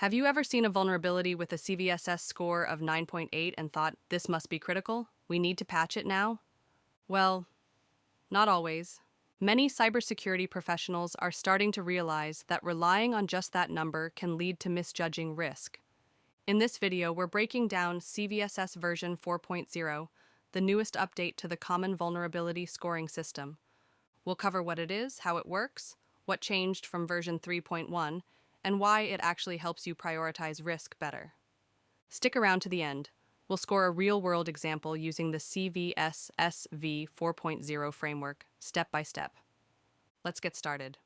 Have you ever seen a vulnerability with a CVSS score of 9.8 and thought, this must be critical? We need to patch it now? Well, not always. Many cybersecurity professionals are starting to realize that relying on just that number can lead to misjudging risk. In this video, we're breaking down CVSS version 4.0, the newest update to the Common Vulnerability Scoring System. We'll cover what it is, how it works, what changed from version 3.1, and why it actually helps you prioritize risk better. Stick around to the end. We'll score a real-world example using the CVSS v4.0 framework, step by step. Let's get started.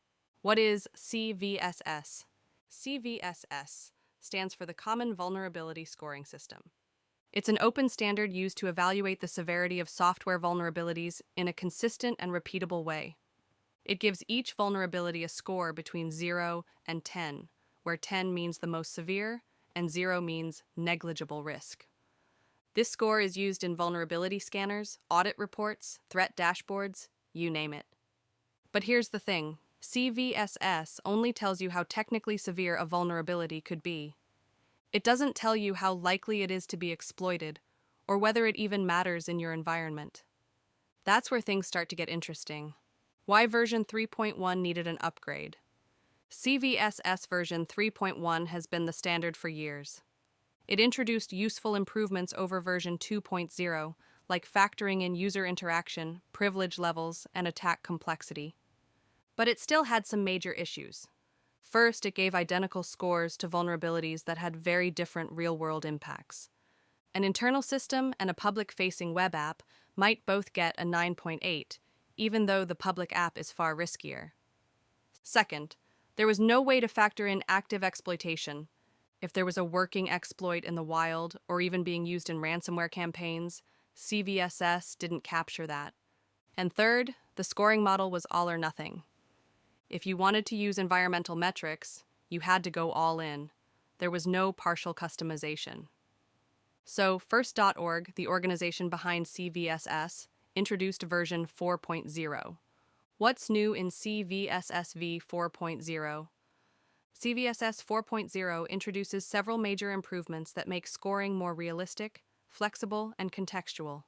What is CVSS? CVSS stands for the Common Vulnerability Scoring System. It's an open standard used to evaluate the severity of software vulnerabilities in a consistent and repeatable way. It gives each vulnerability a score between 0 and 10, where 10 means the most severe and 0 means negligible risk. This score is used in vulnerability scanners, audit reports, threat dashboards, you name it. But here's the thing, CVSS only tells you how technically severe a vulnerability could be. It doesn't tell you how likely it is to be exploited, or whether it even matters in your environment. That's where things start to get interesting. Why version 3.1 needed an upgrade? CVSS version 3.1 has been the standard for years. It introduced useful improvements over version 2.0, like factoring in user interaction, privilege levels, and attack complexity. But it still had some major issues. First, it gave identical scores to vulnerabilities that had very different real-world impacts. An internal system and a public-facing web app might both get a 9.8, even though the public app is far riskier. Second, there was no way to factor in active exploitation. If there was a working exploit in the wild or even being used in ransomware campaigns, CVSS didn't capture that. And third, the scoring model was all or nothing. If you wanted to use environmental metrics, you had to go all in. There was no partial customization. So, First.org, the organization behind CVSS, introduced version 4.0. What's new in CVSS v4.0? CVSS 4.0 introduces several major improvements that make scoring more realistic, flexible, and contextual.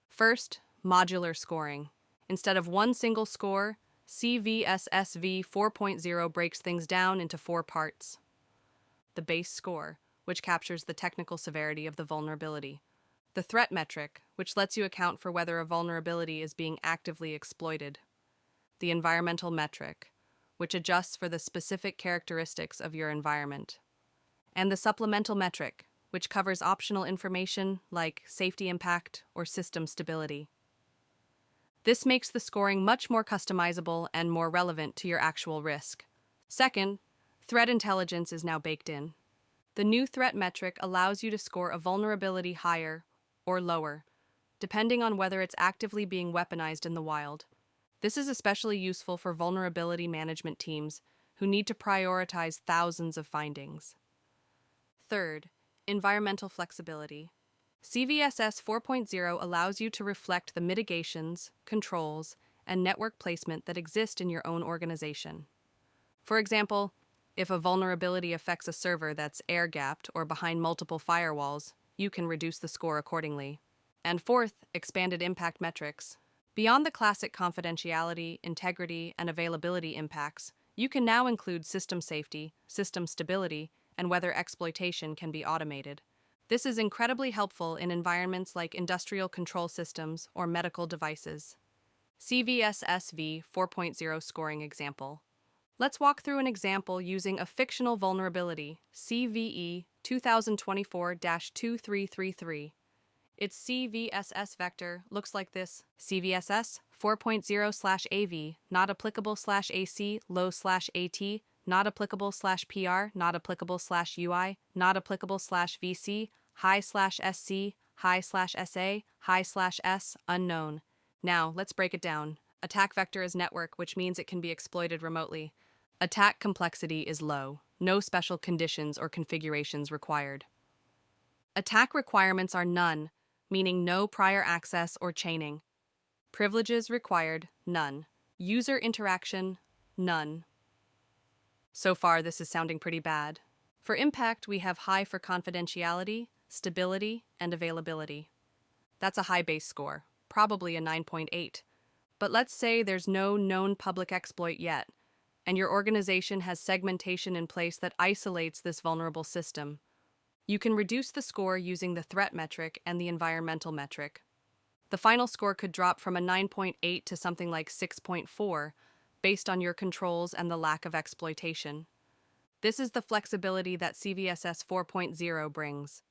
First, modular scoring. Instead of one single score, CVSS v4.0 breaks things down into 4 parts. The base score, which captures the technical severity of the vulnerability. The threat metric, which lets you account for whether a vulnerability is being actively exploited. The environmental metric, which adjusts for the specific characteristics of your environment. And the supplemental metric, which covers optional information like safety impact or system stability. This makes the scoring much more customizable and more relevant to your actual risk. Second, threat intelligence is now baked in. The new threat metric allows you to score a vulnerability higher or lower, depending on whether it's actively being weaponized in the wild. This is especially useful for vulnerability management teams who need to prioritize thousands of findings. Third, environmental flexibility. CVSS 4.0 allows you to reflect the mitigations, controls, and network placement that exist in your own organization. For example, if a vulnerability affects a server that's air-gapped or behind multiple firewalls, you can reduce the score accordingly. And fourth, expanded impact metrics. Beyond the classic confidentiality, integrity, and availability impacts, you can now include system safety, system stability, and whether exploitation can be automated. This is incredibly helpful in environments like industrial control systems or medical devices. CVSS v4.0 scoring example. Let's walk through an example using a fictional vulnerability, CVE 2024-2333. Its CVSS vector looks like this: CVSS 4.0/AV, not applicable/AC, low/AT, not applicable/PR, not applicable/UI, not applicable/VC, high/SC, high/SA, high/S, unknown. Now, let's break it down. Attack vector is network, which means it can be exploited remotely. Attack complexity is low. No special conditions or configurations required. Attack requirements are none, meaning no prior access or chaining. Privileges required, none. User interaction, none. So far, this is sounding pretty bad. For impact, we have high for confidentiality, stability, and availability. That's a high base score, probably a 9.8. But let's say there's no known public exploit yet, and your organization has segmentation in place that isolates this vulnerable system. You can reduce the score using the threat metric and the environmental metric. The final score could drop from a 9.8 to something like 6.4, based on your controls and the lack of exploitation. This is the flexibility that CVSS 4.0 brings.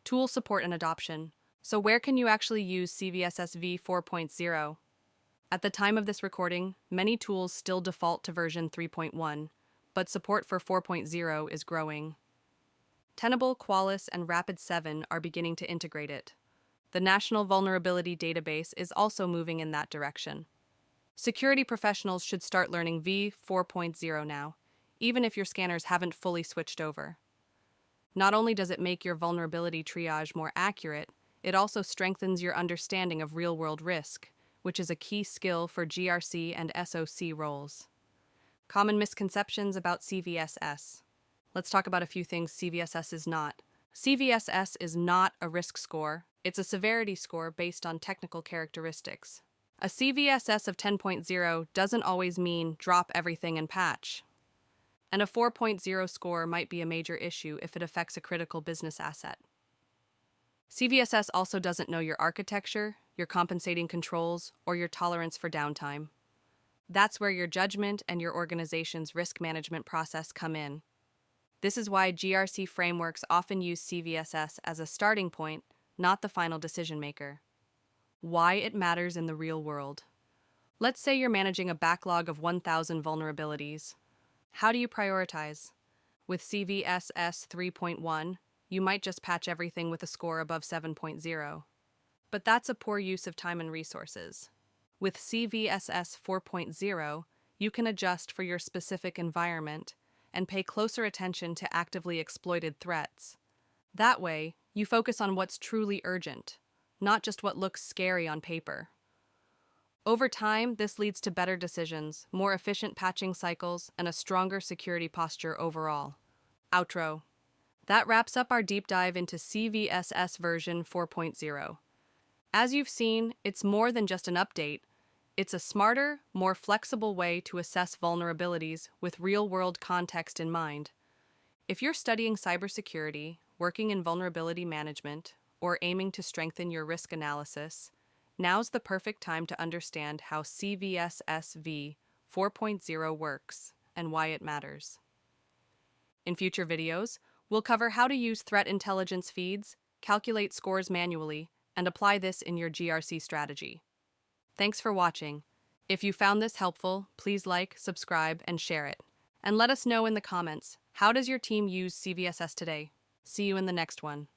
Tool support and adoption. So where can you actually use CVSS v4.0? At the time of this recording, many tools still default to version 3.1, but support for 4.0 is growing. Tenable, Qualys, and Rapid7 are beginning to integrate it. The National Vulnerability Database is also moving in that direction. Security professionals should start learning v4.0 now, even if your scanners haven't fully switched over. Not only does it make your vulnerability triage more accurate, it also strengthens your understanding of real-world risk, which is a key skill for GRC and SOC roles. Common misconceptions about CVSS. Let's talk about a few things CVSS is not. CVSS is not a risk score. It's a severity score based on technical characteristics. A CVSS of 10.0 doesn't always mean drop everything and patch. And a 4.0 score might be a major issue if it affects a critical business asset. CVSS also doesn't know your architecture, your compensating controls, or your tolerance for downtime. That's where your judgment and your organization's risk management process come in. This is why GRC frameworks often use CVSS as a starting point, not the final decision maker. Why it matters in the real world. Let's say you're managing a backlog of 1,000 vulnerabilities. How do you prioritize? With CVSS 3.1, you might just patch everything with a score above 7.0. But that's a poor use of time and resources. With CVSS 4.0, you can adjust for your specific environment and pay closer attention to actively exploited threats. That way, you focus on what's truly urgent, not just what looks scary on paper. Over time, this leads to better decisions, more efficient patching cycles, and a stronger security posture overall. Outro. That wraps up our deep dive into CVSS version 4.0. As you've seen, it's more than just an update. It's a smarter, more flexible way to assess vulnerabilities with real-world context in mind. If you're studying cybersecurity, working in vulnerability management, or aiming to strengthen your risk analysis, now's the perfect time to understand how CVSS v 4.0 works and why it matters. In future videos, we'll cover how to use threat intelligence feeds, calculate scores manually, and apply this in your GRC strategy. Thanks for watching. If you found this helpful, please like, subscribe, and share it. And let us know in the comments, how does your team use CVSS today? See you in the next one.